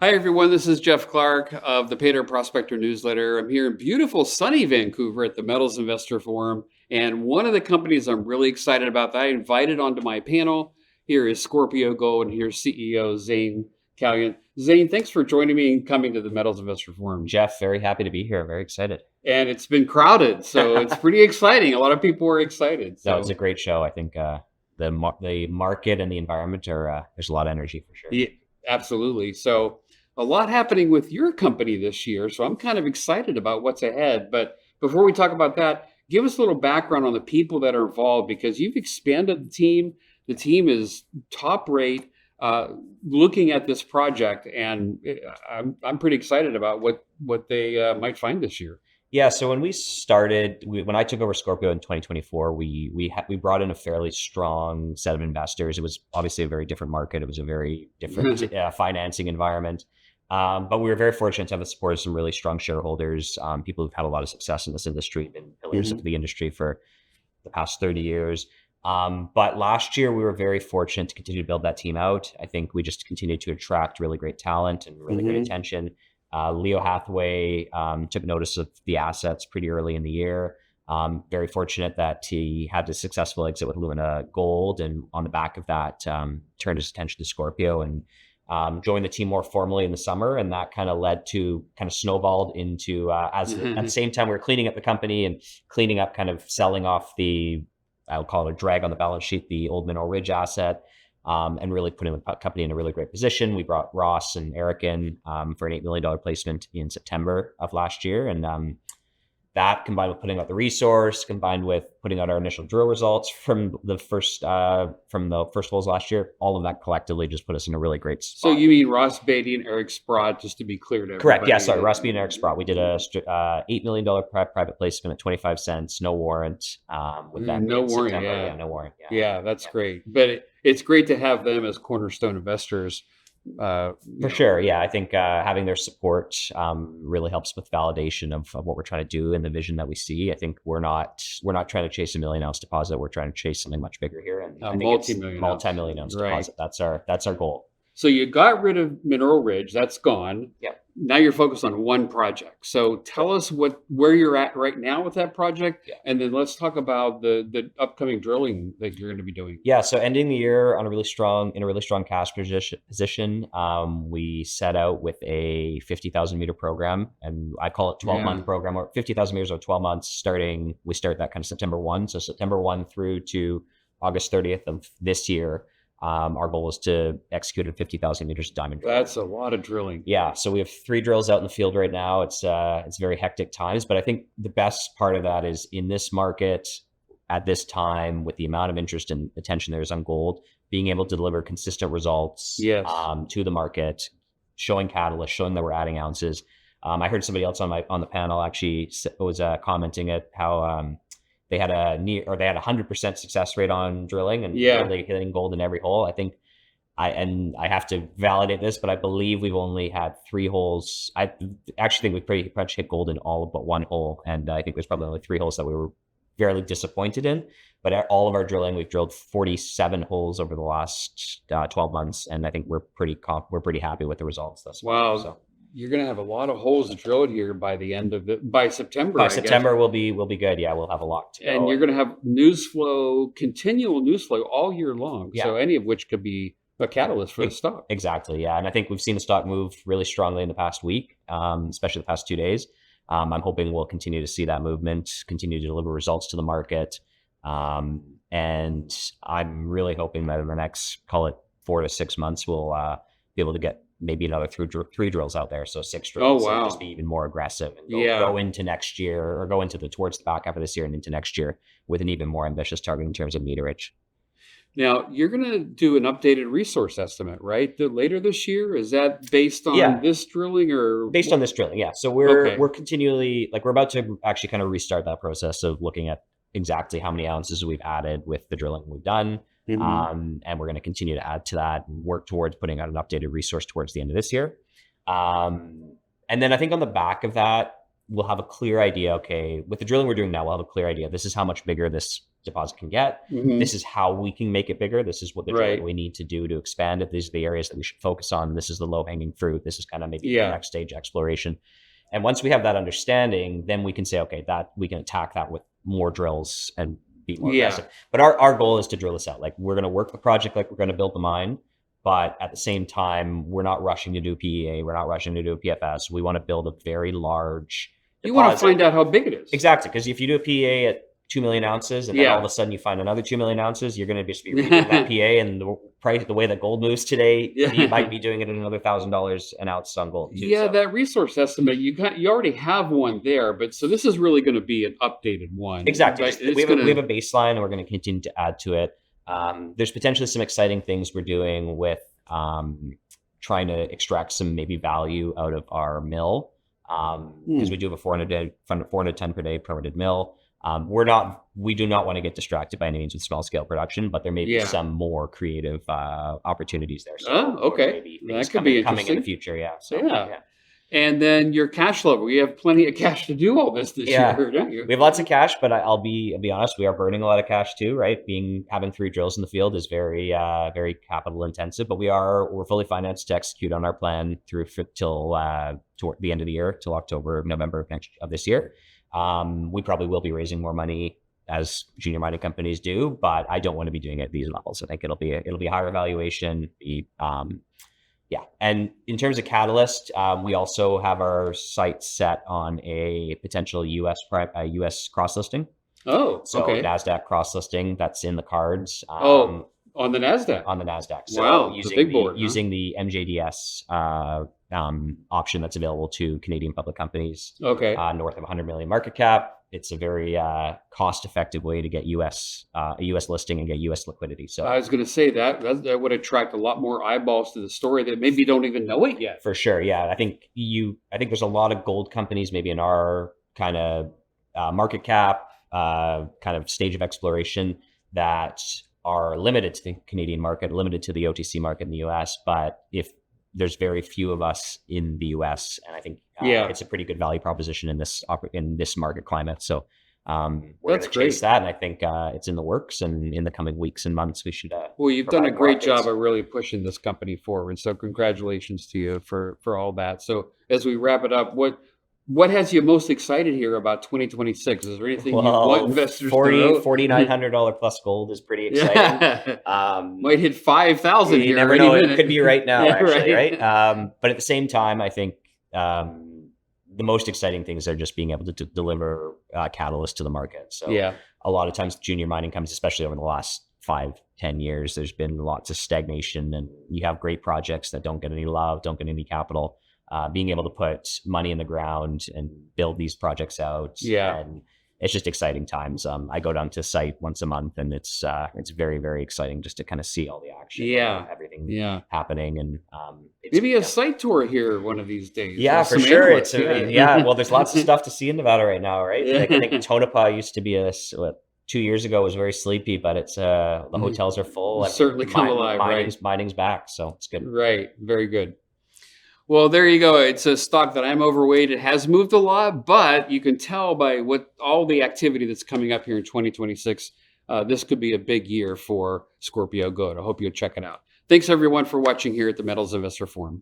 Hi, everyone. This is Jeff Clark of the Paydirt Prospector newsletter. I'm here in beautiful, sunny Vancouver at the Metals Investor Forum. And one of the companies I'm really excited about that I invited onto my panel here is Scorpio Gold, and here's CEO Zayn Kalyan. Zayn, thanks for joining me and coming to the Metals Investor Forum. Jeff, very happy to be here. Very excited. And it's been crowded, so it's pretty exciting. A lot of people are excited. That was a great show. I think the market and the environment are there's a lot of energy for sure. Yeah, absolutely. So a lot happening with your company this year. So I'm kind of excited about what's ahead. But before we talk about that, give us a little background on the people that are involved, because you've expanded the team. The team is top rate looking at this project. And I'm pretty excited about what they might find this year. Yeah, so when we started, when I took over Scorpio in 2024, we brought in a fairly strong set of investors. It was obviously a very different market. It was a very different financing environment. But we were very fortunate to have the support of some really strong shareholders, people who've had a lot of success in this industry, been pillars of the industry for the past 30 years. But last year, we were very fortunate to continue to build that team out. I think we just continued to attract really great talent and really great attention. Leo Hathaway took notice of the assets pretty early in the year. Very fortunate that he had a successful exit with Lumina Gold, and on the back of that, turned his attention to Scorpio and joined the team more formally in the summer. And that kind of snowballed into, at the same time, we were cleaning up the company and cleaning up, kind of selling off I'll call it a drag on the balance sheet, the old Mineral Ridge asset. And really putting the company in a really great position. We brought Ross and Eric in for an $8 million placement in September of last year. And that, combined with putting out the resource, combined with putting out our initial drill results from the first holes last year, all of that collectively just put us in a really great spot. So you mean Ross Beatty and Eric Sprott, just to be clear to everybody? Correct. Yeah, sorry. Ross Beatty and Eric Sprott. We did a $8 million private placement at 25 cents, no warrant. With that no warrant. Yeah, no warrant. Yeah, that's great. But it's great to have them as cornerstone investors. For sure. Yeah. I think having their support really helps with validation of what we're trying to do and the vision that we see. I think we're not trying to chase a 1 million ounce deposit. We're trying to chase something much bigger here. And multi-million ounce deposit. That's our goal. So you got rid of Mineral Ridge. That's gone. Yeah. Now you're focused on one project. So tell us where you're at right now with that project, and then let's talk about the upcoming drilling that you're going to be doing. Yeah. So ending the year on a really strong cash position. We set out with a 50,000 meter program, and I call it 12-month program, or 50,000 meters over 12 months. We start that kind of September 1. So September 1 through to August 30th of this year. Our goal is to execute at 50,000 meters of diamond drilling. That's a lot of drilling. Yeah. So we have 3 drills out in the field right now. It's very hectic times, but I think the best part of that is in this market at this time, with the amount of interest and attention there is on gold, being able to deliver consistent results to the market, showing catalysts, showing that we're adding ounces. I heard somebody else on the panel actually was commenting at how they had a 100% success rate on drilling and really hitting gold in every hole. I think I have to validate this, but I believe we've only had 3 holes. I actually think we pretty much hit gold in all but 1 hole. And I think there's probably only 3 holes that we were fairly disappointed in. But at all of our drilling, we've drilled 47 holes over the last 12 months. And I think we're pretty happy with the results thus far. Wow. So you're going to have a lot of holes drilled here by the end of by September. By September, we'll be good. Yeah, we'll have a lot to go. And you're going to have continual news flow all year long. Yeah. So any of which could be a catalyst for the stock. Exactly. Yeah. And I think we've seen the stock move really strongly in the past week, especially the past 2 days. I'm hoping we'll continue to see that movement, continue to deliver results to the market. And I'm really hoping that in the next, call it 4 to 6 months, we'll be able to get maybe another 3 drills out there. So 6 drills. Oh, wow. And just be even more aggressive and go into next year, or go into towards the back half of this year and into next year with an even more ambitious target in terms of meterage. Now, you're going to do an updated resource estimate, right? Later this year? Is that based on this drilling or? Based on this drilling, yeah. So we're continually, we're about to actually kind of restart that process of looking at exactly how many ounces we've added with the drilling we've done. And we're going to continue to add to that and work towards putting out an updated resource towards the end of this year. And then I think on the back of that, we'll have a clear idea. Okay, with the drilling we're doing now, we'll have a clear idea. This is how much bigger this deposit can get. Mhm. This is how we can make it bigger. This is what the Right. drilling we need to do to expand it. These are the areas that we should focus on. This is the low hanging fruit. This is kind of maybe the Yeah. next stage exploration. And once we have that understanding, then we can say, okay, that we can attack that with more drills and be more Yeah. aggressive. But our goal is to drill this out. Like, we're going to work the project like we're going to build the mine. But at the same time, we're not rushing to do a PEA. We're not rushing to do a PFS. We want to build a very large You want to deposit. find out how big it is. Exactly. Because if you do a PEA at 2 million ounces and then all of a sudden you find another 2 million ounces, you're going to just be redoing that PEA, and the price, the way that gold moves today, you might be doing it at another $1,000 an ounce on gold too. Yeah, that resource estimate, you already have one there, but so this is really going to be an updated one. Exactly. Right? We have a baseline, and we're going to continue to add to it. There's potentially some exciting things we're doing with trying to extract some maybe value out of our mill, because we do have a 400 ton per day permitted mill. We do not want to get distracted by any means with small scale production, but there may be some more creative opportunities there. So okay. That could be coming in the future. Yeah. So, yeah. And then your cash level. We have plenty of cash to do all this year, don't you? We have lots of cash, but I'll be honest, we are burning a lot of cash too, right? Having 3 drills in the field is very capital intensive, but we're fully financed to execute on our plan till toward the end of the year, till October, November of this year. We probably will be raising more money as junior mining companies do, but I don't want to be doing it at these levels. I think it'll be a higher valuation. And in terms of catalyst, we also have our sights set on a potential US cross listing. Oh, so okay. NASDAQ cross listing, that's in the cards. On the NASDAQ. On the NASDAQ. So wow, using the MJDS option that's available to Canadian public companies. Okay. North of 100 million market cap. It's a very cost-effective way to get a U.S. listing and get U.S. liquidity. So I was going to say that would attract a lot more eyeballs to the story that maybe don't even know it yet. For sure, yeah. I think there's a lot of gold companies maybe in our kind of market cap, kind of stage of exploration that are limited to the Canadian market, limited to the OTC market in the U.S. But if there's very few of us in the U.S., and I think it's a pretty good value proposition in this market climate. So we're going to chase that, and I think it's in the works. And in the coming weeks and months, we should. Well, you've done a great job of really pushing this company forward. So congratulations to you for all that. So as we wrap it up, what has you most excited here about 2026? Is there anything you want investors to know? $4,900 plus gold is pretty exciting. Might hit 5,000 here. You never know. It could be right now, actually, right? But at the same time, I think the most exciting things are just being able to deliver catalyst to the market. So a lot of times junior mining companies, especially over the last 5-10 years, there's been lots of stagnation, and you have great projects that don't get any love, don't get any capital. Being able to put money in the ground and build these projects out. And it's just exciting times. I go down to site once a month, and it's very, very exciting just to kind of see all the action. Everything happening. And maybe a site tour here one of these days. Yeah, for sure. Well, there's lots of stuff to see in Nevada right now, right? Like, I think Tonopah used to be 2 years ago was very sleepy, but it's the hotels are full. Certainly come alive, mining's back, so it's good. Right, very good. Well, there you go. It's a stock that I'm overweight. It has moved a lot, but you can tell by all the activity that's coming up here in 2026, this could be a big year for Scorpio Gold. I hope you'll check it out. Thanks, everyone, for watching here at the Metals Investor Forum.